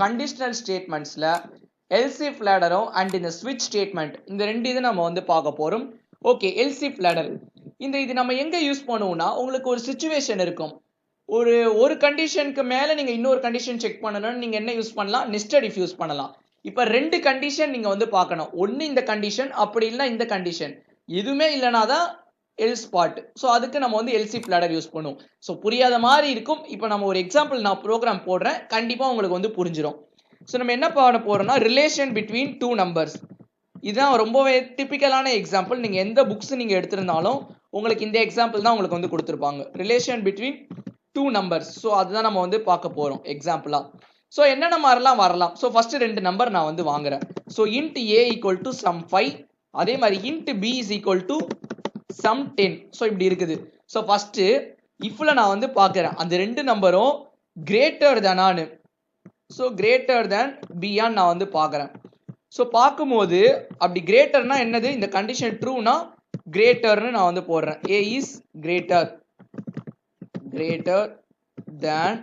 conditional statementsல else if ladder and in the switch statement இந்த ரெண்டு இது நம்ம வந்து பார்க்க போறோம். ஓகே, else if ladder இது நம்ம எங்க யூஸ் பண்ணுவோம்னா, உங்களுக்கு ஒரு சிச்சுவேஷன் இருக்கும். ஒரு கண்டிஷனுக்கு மேல நீங்க இன்னொரு கண்டிஷன் செக் பண்ணணும்னு நீங்க என்ன யூஸ் பண்ணலாம்? நெஸ்டட் இஃப் யூஸ் பண்ணலாம். இப்ப ரெண்டு கண்டிஷன் நீங்க வந்து பார்க்கணும். ஒன்னு இந்த கண்டிஷன், அப்படி இல்லைன்னா இந்த கண்டிஷன். எதுவுமே இல்லைனா தான் else part. ஸோ அதுக்கு நம்ம வந்து else if ladder யூஸ் பண்ணுவோம். ஸோ புரியாத மாதிரி இருக்கும். இப்போ நம்ம ஒரு எக்ஸாம்பிள் நான் ப்ரோக்ராம் போடுறேன், கண்டிப்பா உங்களுக்கு வந்து புரிஞ்சிடும். ஸோ நம்ம என்ன பண்ண போறோம்னா, ரிலேஷன் பிட்வீன் டூ நம்பர்ஸ். இதுதான் ரொம்பவே டிபிக்கலான எக்ஸாம்பிள். நீங்க எந்த புக்ஸ் நீங்க எடுத்திருந்தாலும் உங்களுக்கு இந்த எக்ஸாம்பிள் தான் உங்களுக்கு வந்து கொடுத்துருப்பாங்க. Relation between two numbers. So அதுதான் நம்ம வந்து பார்க்க போறோம் எக்ஸாம்பிளா. ஸோ என்னென்ன மாதிரிலாம் வரலாம்? ஸோ ஃபர்ஸ்ட் ரெண்டு நம்பர் நான் வந்து வாங்குறேன். So int a equal to sum 5, அதே மாதிரி int b is equal to sum 10. So இப்படி இருக்குது. ஸோ ஃபர்ஸ்ட் இஃப்ல நான் வந்து பார்க்குறேன் அந்த ரெண்டு நம்பரும் கிரேட்டர் தானான்னு. ஸோ கிரேட்டர் தேன் பியான்னு நான் வந்து பார்க்குறேன். ஸோ பார்க்கும்போது அப்படி கிரேட்டர்னா என்னது? இந்த கண்டிஷன் ட்ரூனா கிரேட்டர்னு நான் வந்து போடுறேன். a is greater than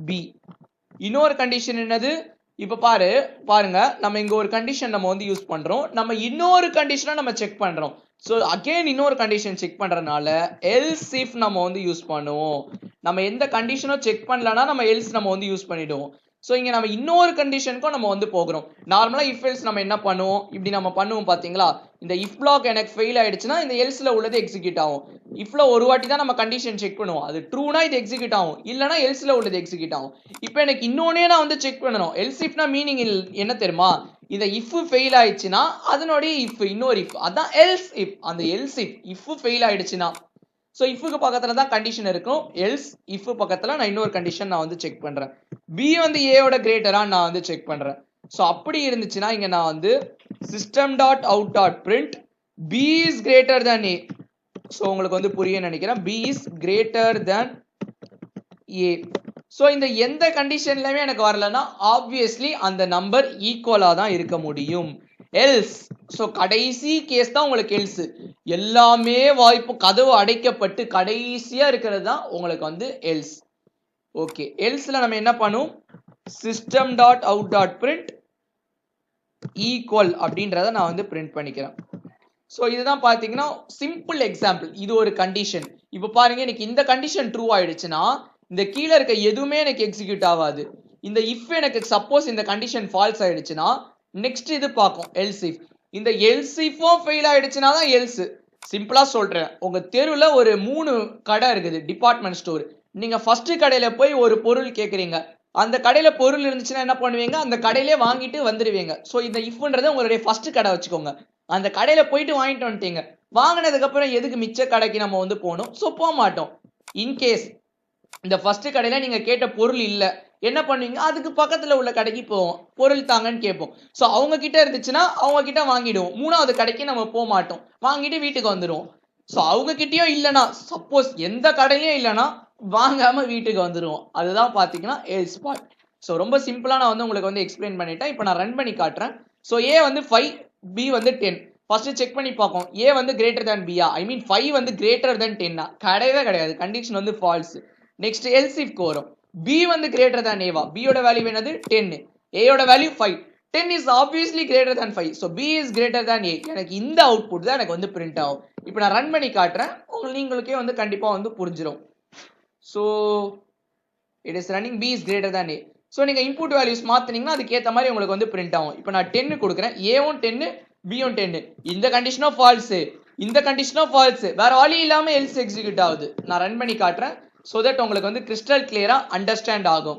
b. இன்னொரு கண்டிஷன் என்னது? இப்ப பாருங்க, நம்ம இங்க ஒரு கண்டிஷன் நம்ம வந்து யூஸ் பண்றோம். நம்ம இன்னொரு கண்டிஷனை நம்ம செக் பண்றோம். ஸோ அகைன் இன்னொரு கண்டிஷன் செக் பண்றதுனால else if நம்ம வந்து யூஸ் பண்ணுவோம். நம்ம எந்த கண்டிஷனும் செக் பண்ணலன்னா நம்ம else நம்ம வந்து யூஸ் பண்ணிடுவோம். ஸோ இங்க நம்ம இன்னொரு கண்டிஷனுக்கும் நம்ம வந்து போகிறோம். நார்மலா if else நம்ம என்ன பண்ணுவோம்? இப்படி நம்ம பண்ணுவோம் பாத்தீங்களா? இந்த if பிளாக் எனக்கு ஃபெயில் ஆயிடுச்சுன்னா இந்த எல்ஸ்ல உள்ளது எக்ஸிக்யூட் ஆகும். ifல ஒரு வாட்டி தான் நம்ம கண்டிஷன் செக் பண்ணுவோம். அது ட்ரூனா இது எக்ஸிக்யூட் ஆகும், இல்லனா எல்ஸ்ல உள்ளது எக்ஸிக்யூட் ஆகும். இப்போ எனக்கு இன்னொன்னே நான் வந்து செக் பண்ணணும். else ifனா மீனிங் என்ன தெரியுமா? இந்த if ஃபெயில் ஆயிடுச்சுன்னா அதனுடைய if இன்னொரு if, அதான் else if. அந்த else if ஃபெயில் ஆயிடுச்சுன்னா, ஸோ இஃப்க்கு பக்கத்துல தான் கண்டிஷன் இருக்கும். எல்ஸ் இஃப் பக்கத்துல நான் இன்னொரு கண்டிஷன் நான் வந்து செக் பண்றேன். பி வந்து ஏயோட கிரேட்டரா நான் வந்து செக் பண்றேன். ஸோ அப்படி இருந்துச்சுன்னா இங்க நான் வந்து system dot out dot print B is greater than A. So உங்களுக்கு வந்து புரிய நினைக்கிறேன். B is greater than A. So இந்த எந்த கண்டிஷன்லயுமே எனக்கு வரலன்னா ஆப்வியஸ்லி அந்த நம்பர் ஈக்குவலா தான் இருக்க முடியும். எல்ஸ், ஸோ கடைசி கேஸ் தான் உங்களுக்கு எல்ஸ். எல்லாமே வாய்ப்பு கதவு அடைக்கப்பட்டு கடைசியா இருக்கிறது தான் உங்களுக்கு வந்து எல்ஸ். ஓகே, எல்ஸ்ல நம்ம என்ன பண்ணுவோம்? System dot out dot print equal அப்படின்றத நான் வந்து பிரிண்ட் பண்ணிக்கிறேன். ஸோ இதுதான் பாத்தீங்கன்னா சிம்பிள் எக்ஸாம்பிள். இது ஒரு கண்டிஷன். இப்போ பாருங்க, எனக்கு இந்த கண்டிஷன் ட்ரூ ஆயிடுச்சுன்னா இந்த கீழே இருக்க எதுவுமே எனக்கு எக்ஸிக்யூட் ஆகாது. இந்த இஃப் எனக்கு சப்போஸ் இந்த கண்டிஷன் ஃபால்ஸ் ஆயிடுச்சுன்னா நெக்ஸ்ட் இது பார்க்கும் else if. இந்த else if-ம் ஃபெயில் ஆயிடுச்சுன்னா தான் else. சிம்பிளா சொல்றேன், உங்க தெருவுல ஒரு 3 கடை இருக்குது, டிபார்ட்மெண்ட் ஸ்டோர். நீங்க ஃபர்ஸ்ட் கடையில போய் ஒரு பொருள் கேக்குறீங்க. அந்த கடையில பொருள் இருந்துச்சுன்னா என்ன பண்ணுவீங்க? அந்த கடையிலே வாங்கிட்டு வந்துடுவீங்க. ஸோ இந்த இஃப்ன்றத உங்களுடைய ஃபர்ஸ்ட் கடை வச்சுக்கோங்க. அந்த கடையில போயிட்டு வாங்கிட்டு வந்துட்டீங்க. வாங்கினதுக்கு அப்புறம் எதுக்கு மிச்ச கடைக்கு நம்ம வந்து போகணும்? ஸோ போக மாட்டோம். இன்கேஸ் இந்த ஃபர்ஸ்ட் கடையில நீங்க கேட்ட பொருள் இல்ல, என்ன பண்ணுவீங்க? அதுக்கு பக்கத்துல உள்ள கடைக்கு போவோம், பொருள் தாங்கன்னு கேட்போம். ஸோ அவங்க கிட்ட இருந்துச்சுன்னா அவங்க கிட்ட வாங்கிடுவோம். மூணாவது கடைக்கு நம்ம போக மாட்டோம், வாங்கிட்டு வீட்டுக்கு வந்துடுவோம். ஸோ அவங்க கிட்டயும் இல்லைன்னா, சப்போஸ் எந்த கடையிலயும் இல்லைன்னா வாங்காம வீட்டுக்கு வந்துடுவோம். அதுதான் பாத்தீங்கன்னா எல்ஸ் பார்ட். ஸோ ரொம்ப சிம்பிளா நான் வந்து உங்களுக்கு வந்து எக்ஸ்பிளைன் பண்ணிட்டேன். இப்போ நான் ரன் பண்ணி காட்டுறேன். ஸோ ஏ வந்து 5, பி வந்து 10. ஃபர்ஸ்ட் செக் பண்ணி பார்ப்போம், ஏ வந்து கிரேட்டர் தேன் பியா, ஐ மீன் 5 வந்து கிரேட்டர் தேன் 10. கிடையவே கிடையாது, கண்டிஷன் வந்து ஃபால்ஸ். நெக்ஸ்ட் எல்ஸ் if வரும். b வந்து கிரேட்டர் தேன் ஏவா? b யோட வேல்யூ என்னது? 10. a யோட value 5. 10 is obviously greater than 5. so b is greater than a. எனக்கு இந்த அவுட்புட் தான் எனக்கு வந்து பிரிண்ட் ஆகும். இப்போ நான் ரன் பண்ணி காட்டுறேன், நீங்களுக்கே வந்து கண்டிப்பா வந்து புரிஞ்சிடும். so it is running, b is greater than a. so நீங்க இன்புட் வேல்யூஸ் மாத்துனீங்கன்னா அதுக்கு ஏத்த மாதிரி உங்களுக்கு வந்து பிரிண்ட் ஆகும். இப்போ நான் 10 கொடுக்குறேன், a-வும் 10 b-யும் 10. இந்த கண்டிஷனும் ஃபால்ஸ், இந்த கண்டிஷனும் ஃபால்ஸ், வேற வழி இல்லாம எல்ஸ் எக்ஸிக்யூட் ஆகுது. நான் ரன் பண்ணி காட்டுறேன் so that உங்களுக்கு வந்து கிறிஸ்டல் கிளியரா அண்டர்ஸ்டாண்ட் ஆகும்.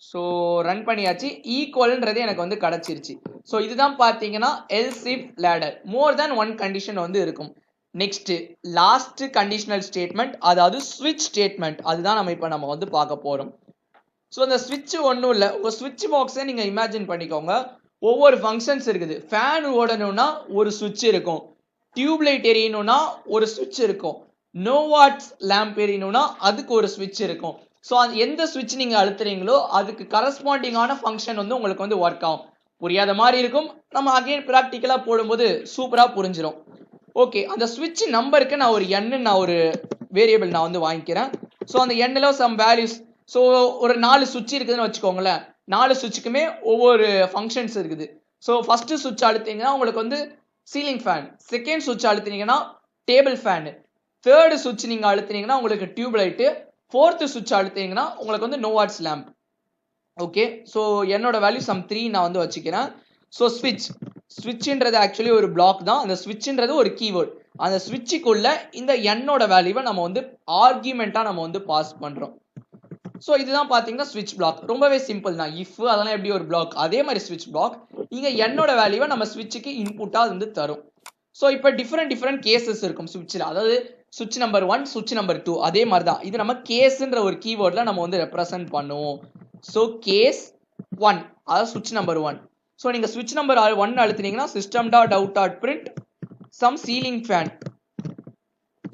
ஸோ ரன் பண்ணியாச்சு, ஈக்குவல்ன்றது எனக்கு வந்து கிடைச்சிருச்சு. ஸோ இதுதான் பார்த்தீங்கன்னா else if ladder. More than one condition வந்து இருக்கும். நெக்ஸ்ட் லாஸ்ட் கண்டிஷனல் ஸ்டேட்மெண்ட், அதாவது ஸ்விட்ச் ஸ்டேட்மெண்ட். அதுதான் நம்ம வந்து பார்க்க போறோம். ஸோ அந்த ஸ்விட்ச் ஒன்றும் இல்லை, உங்க ஸ்விட்ச் பாக்ஸை நீங்க இமேஜின் பண்ணிக்கோங்க. ஒவ்வொரு ஃபங்க்ஷன்ஸ் இருக்குது. ஃபேன் ஓடணும்னா ஒரு சுவிட்ச் இருக்கும், டியூப் லைட் எரியணும்னா ஒரு சுவிட்ச் இருக்கும், நோ வாட்ஸ் லேம்ப் எரியணும்னா அதுக்கு ஒரு ஸ்விட்ச் இருக்கும். ஸோ எந்த ஸ்விட்ச் நீங்க அழுத்துறீங்களோ அதுக்கு கரஸ்பாண்டிங்கான ஃபங்க்ஷன் வந்து உங்களுக்கு வந்து ஒர்க் ஆகும். புரியாத மாதிரி இருக்கும், நம்ம அகைன் ப்ராக்டிக்கலா போடும்போது சூப்பரா புரிஞ்சிடும். ஓகே, அந்த ஸ்விட்ச் நம்பருக்கு நான் ஒரு n நான் ஒரு வேரியபிள் நான் வந்து வாங்கிக்கிறேன். ஸோ அந்த எண்ணில் சம் வேல்யூஸ். ஸோ ஒரு 4 சுவிட்ச் இருக்குதுன்னு வச்சுக்கோங்களேன். 4 சுவிட்சுக்குமே ஒவ்வொரு ஃபங்க்ஷன்ஸ் இருக்குது. ஸோ ஃபர்ஸ்ட் சுவிட்ச் அழுத்திங்கன்னா உங்களுக்கு வந்து சீலிங் ஃபேன், செகண்ட் சுவிட்ச் அழுத்தினீங்கன்னா டேபிள் ஃபேன், தேர்ட் சுவிட்ச் நீங்க அழுத்தினீங்கன்னா உங்களுக்கு டியூப் லைட்டு, ஃபோர்த் சுவிட்ச் அழுத்தினீங்கன்னா உங்களுக்கு வந்து no watts lamp. Okay, so என்னோட வேல்யூ சம் 3 நான் வந்து வச்சுக்கிறேன். ஸோ ஸ்விட்ச்ன்றது ஆக்சுவலி ஒரு பிளாக் தான். அந்த ஸ்விட்ச்ன்றது ஒரு கீவேர்ட். அந்த ஸ்விட்சுக்குள்ள இந்த என்னோட வேல்யூவை நம்ம வந்து ஆர்குமெண்டா நம்ம வந்து பாஸ் பண்றோம். ஸோ இதுதான் பாத்தீங்கன்னா ஸ்விட்ச் பிளாக். ரொம்பவே சிம்பிள் தான். இஃப் அதெல்லாம் எப்படி ஒரு பிளாக், அதே மாதிரி ஸ்விட்ச் பிளாக். இங்க என்னோட வேல்யூவை நம்ம ஸ்விட்சுக்கு இன்புட்டா வந்து தரும். ஸோ இப்போ டிஃப்ரெண்ட் கேசஸ் இருக்கும் ஸ்விட்சில். அதாவது சுவிட்ச் நம்பர் 1, சுவிட்ச் நம்பர் 2 அதே மாதிரி தான். இது நம்ம கேஸ்ன்ற ஒரு கீவேர்ட்ல நம்ம வந்து ரெப்ரசென்ட் பண்ணுவோம். ஸோ கேஸ் 1 அதாவது சுவிட்ச் நம்பர் 1. ஸோ நீங்க சுவிட்ச் நம்பர் 1 அழுத்தினீங்கன்னா system dot out dot print some ceiling fan.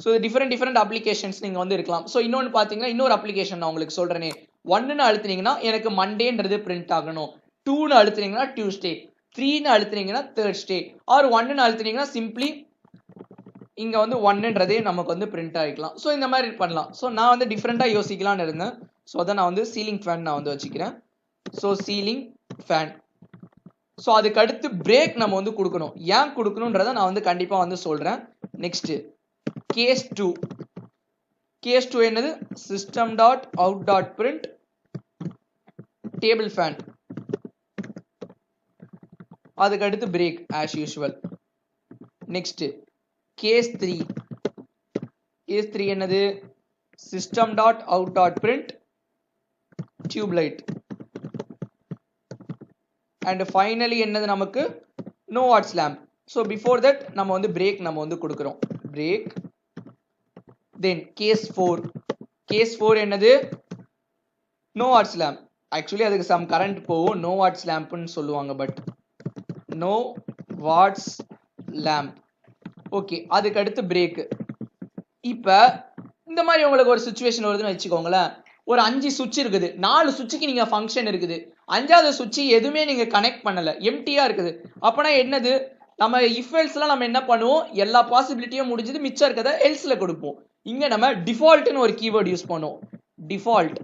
So different applications நீங்க வந்து இருக்கலாம். ஸோ இன்னொன்று பார்த்தீங்கன்னா இன்னொரு அப்ளிகேஷன் நான் உங்களுக்கு சொல்றேனே. 1ன்னு அழுத்தினீங்கன்னா எனக்கு மண்டேன்றது பிரிண்ட் ஆகணும், 2ன்னு அழுத்தினீங்கன்னா டியூஸ்டே, 3ன்னு அழுத்தினீங்கன்னா தேர்ஸ்டே, ஆர் 1ன்னு அழுத்தினீங்கன்னா சிம்பிளி இங்க வந்து 1ன்றதே நமக்கு வந்து பிரிண்ட் ஆகிக்கலாம். ஸோ இந்த மாதிரி பண்ணலாம். ஸோ நான் வந்து டிஃப்ரெண்டா யோசிக்கலாம்னு இருந்தேன். ஸோ அதை நான் வந்து சீலிங் ஃபேன் நான் வந்து வச்சுக்கிறேன். So ceiling fan. ஸோ அதுக்கு அடுத்து பிரேக் நம்ம வந்து கொடுக்கணும். ஏன் கொடுக்கணும்ன்றத நான் வந்து கண்டிப்பா வந்து சொல்றேன். Next case 2. கேஸ் 2 என்னது? System dot out dot print table fan. அதுக்கு அடுத்து break as usual. Next case 3. Case 3 என்னது? System dot out dot print tube light. And finally என்னது நமக்கு? No watts lamp. So before that நம்ம வந்து break நம்ம வந்து கொடுக்குறோம். பிரேக். தென் கேஸ் 4. கேஸ் 4 என்னது? No watts lamp. ஆக்சுவலி அதுக்கு சம் கரண்ட் போகும், நோ வாட்ஸ் லேம்ப்னு சொல்லுவாங்க. But no watts lamp. Okay, அதுக்கு அடுத்து பிரேக். இப்ப இந்த மாதிரி உங்களுக்கு ஒரு சிச்சுவேஷன் வருதுன்னு வச்சுக்கோங்களேன். ஒரு 5 சுவிட்ச் இருக்குது, 4 சுவிட்சுக்கு நீங்க ஃபங்க்ஷன் இருக்குது, 5வது சுவிட்ச் எதுவுமே நீங்க கனெக்ட் பண்ணல, எம்டியா இருக்குது. அப்பனா என்னது? நம்ம இஃப் எல்ஸ்லாம் நம்ம என்ன பண்ணுவோம்? எல்லா பாசிபிலிட்டியும் முடிஞ்சது, மிச்சம் இருக்கதை எல்ஸ்ல கொடுப்போம். இங்க நம்ம டிஃபால்ட்னு ஒரு கீவேர்ட் யூஸ் பண்ணுவோம். டிஃபால்ட்.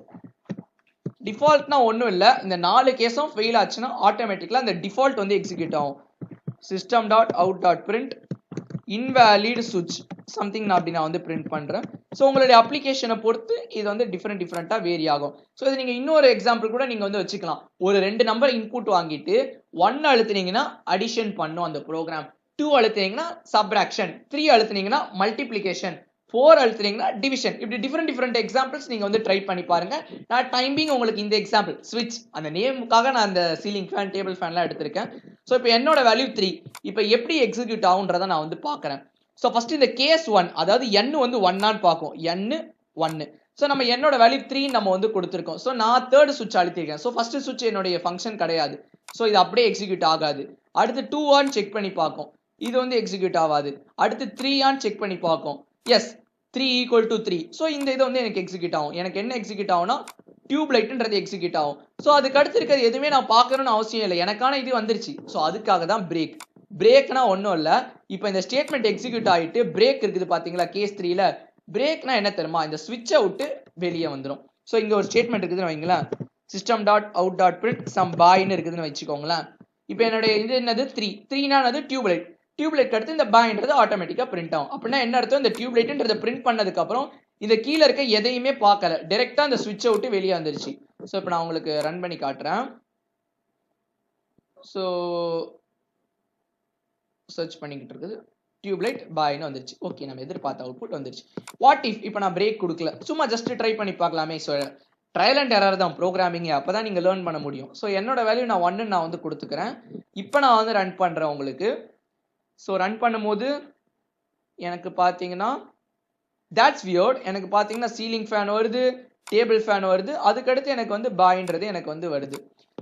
டிஃபால்ட்னா ஒன்றும் இல்லை, இந்த 4 கேஸும் ஃபெயில் ஆச்சுன்னா ஆட்டோமேட்டிக்கலா இந்த டிஃபால்ட் வந்து எக்ஸிக்யூட் ஆகும். System dot out dot print invalid சுவிட்ச் சம்திங் நான் அப்படி நான் வந்து பிரிண்ட் பண்றேன். ஸோ உங்களுடைய அப்ளிகேஷனை பொறுத்து இது வந்து டிஃப்ரெண்டா வேரி ஆகும். ஸோ இது நீங்க இன்னொரு எக்ஸாம்பிள் கூட நீங்க வந்து வச்சுக்கலாம். ஒரு 2 நம்பர் இன்புட் வாங்கிட்டு 1 அழுத்தினீங்கன்னா அடிஷன் பண்ணும் அந்த ப்ரோக்ராம், 2 அழுத்தினீங்கன்னா சப்ராக்ஷன், 3 அழுத்தினீங்கன்னா மல்டிப்ளிகேஷன், 4 அழுத்தினீங்கன்னா டிவிஷன். இப்படி டிஃப்ரெண்ட் எக்ஸாம்பிள்ஸ் நீங்க வந்து ட்ரை பண்ணி பாருங்க. நான் டைமிங் உங்களுக்கு இந்த எக்ஸாம்பிள் ஸ்விட்ச் அந்த நேமுக்காக நான் அந்த சீலிங் ஃபேன் டேபிள் ஃபேன்லாம் எடுத்திருக்கேன். ஸோ இப்போ என்னோட வேல்யூ 3. இப்போ எப்படி எக்ஸிக்யூட் ஆகுன்றதை நான் வந்து பார்க்குறேன். ஸோ ஃபர்ஸ்ட் இந்த கேஸ் 1 அதாவது n வந்து 1 பார்க்கும். n 1. ஸோ நம்ம என்னோட வேல்யூ 3 நம்ம வந்து கொடுத்துருக்கோம். ஸோ நான் தேர்ட் சுவிட்ச் அழுத்திருக்கேன். ஸோ ஃபர்ஸ்ட் சுவிட்ச் என்னுடைய ஃபங்க்ஷன் கிடையாது. ஸோ இது அப்படியே எக்ஸிக்யூட் ஆகாது. அடுத்து 2 ஆன் செக் பண்ணி பார்க்கும், இது வந்து எக்ஸிக்யூட் ஆகாது. அடுத்து 3 ஆன் செக் பண்ணி பார்க்கும், எஸ் 3 ஈக்குவல் டு 3. ஸோ இந்த இது வந்து எனக்கு எக்ஸிக்யூட் ஆகும். எனக்கு என்ன எக்ஸிக்யூட் ஆகும்னா டியூப் லைட்ன்றது எக்ஸிக்யூட் ஆகும். ஸோ அதுக்கு அடுத்து இருக்கிறது எதுவுமே நான் பார்க்கணும்னு அவசியம் இல்லை, எனக்கான இது வந்துருச்சு. ஸோ அதுக்காக தான் பிரேக். பிரேக்னா ஒன்றும் இல்லை, இப்போ இந்த ஸ்டேட்மெண்ட் எக்ஸிக்யூட் ஆகிட்டு பிரேக் இருக்குது பார்த்தீங்களா கேஸ் 3ல. பிரேக்னா என்ன தெரியுமா? இந்த ஸ்விட்சை விட்டு வெளியே வந்துடும். ஸோ இங்கே ஒரு ஸ்டேட்மெண்ட் இருக்குதுன்னு வைங்களேன். System dot out dot print some பாய்னு இருக்குதுன்னு வச்சுக்கோங்களேன். இப்போ என்னுடைய இது என்னது? 3. 3னானது டியூப் லைட். டியூப் லைட் அடுத்து இந்த பாய்ன்றது ஆட்டோமேட்டிக்காக பிரிண்ட் ஆகும். அப்படின்னா என்ன அர்த்தம்? இந்த டியூப் லைட்ன்றதை பிரிண்ட் பண்ணதுக்கு அப்புறம் இந்த கீழே இருக்க எதையுமே பார்க்கல, டைரக்டா இந்த ஸ்விட்சை விட்டு வெளியே வந்துருச்சு. ஸோ இப்போ நான் உங்களுக்கு ரன் பண்ணி காட்டுறேன். ஸோ சர்ச் பண்ணிக்கிட்டு இருக்குது, டியூப் லைட் பாய்னு வந்துருச்சு. ஓகே, நம்ம எதிர்பார்த்த அவுட்புட் வந்துருச்சு. வாட் இஃப் இப்போ நான் பிரேக் கொடுக்கல, சும்மா ஜஸ்ட் ட்ரை பண்ணி பார்க்கலாமே. ஸோ ட்ரையல் அண்ட் எரர் தான் ப்ரோக்ராமிங், அப்பதான் நீங்க லேர்ன் பண்ண முடியும். ஸோ என்னோட வேல்யூ நான் 1 நான் வந்து கொடுத்துக்கிறேன். இப்போ நான் வந்து ரன் பண்றேன் உங்களுக்கு. ஸோ ரன் பண்ணும்போது எனக்கு பார்த்தீங்கன்னா that's weird. எனக்கு பார்த்தீங்கன்னா சீலிங் ஃபேன் வருது, டேபிள் ஃபேன் வருது, அதுக்கடுத்து எனக்கு வந்து பாய்ன்றது எனக்கு வந்து வருது.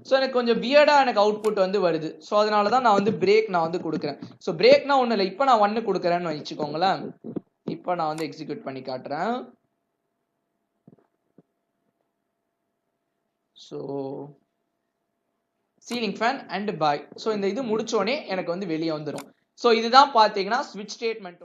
ஸோ எனக்கு கொஞ்சம் வியர்டா எனக்கு அவுட்புட் வந்து வருது. ஸோ அதனால தான் நான் வந்து பிரேக் நான் வந்து கொடுக்குறேன். ஸோ பிரேக்னா ஒன்றும் இல்லை, இப்போ நான் 1 கொடுக்குறேன்னு வச்சுக்கோங்களேன். இப்போ நான் வந்து எக்ஸிக்யூட் பண்ணி காட்டுறேன். So ceiling fan and bye. So இந்த இது முடிச்சோடனே எனக்கு வந்து வெளியே வந்துடும். ஸோ இதுதான் பார்த்தீங்கன்னா ஸ்விட்ச் ஸ்டேட்மெண்ட்.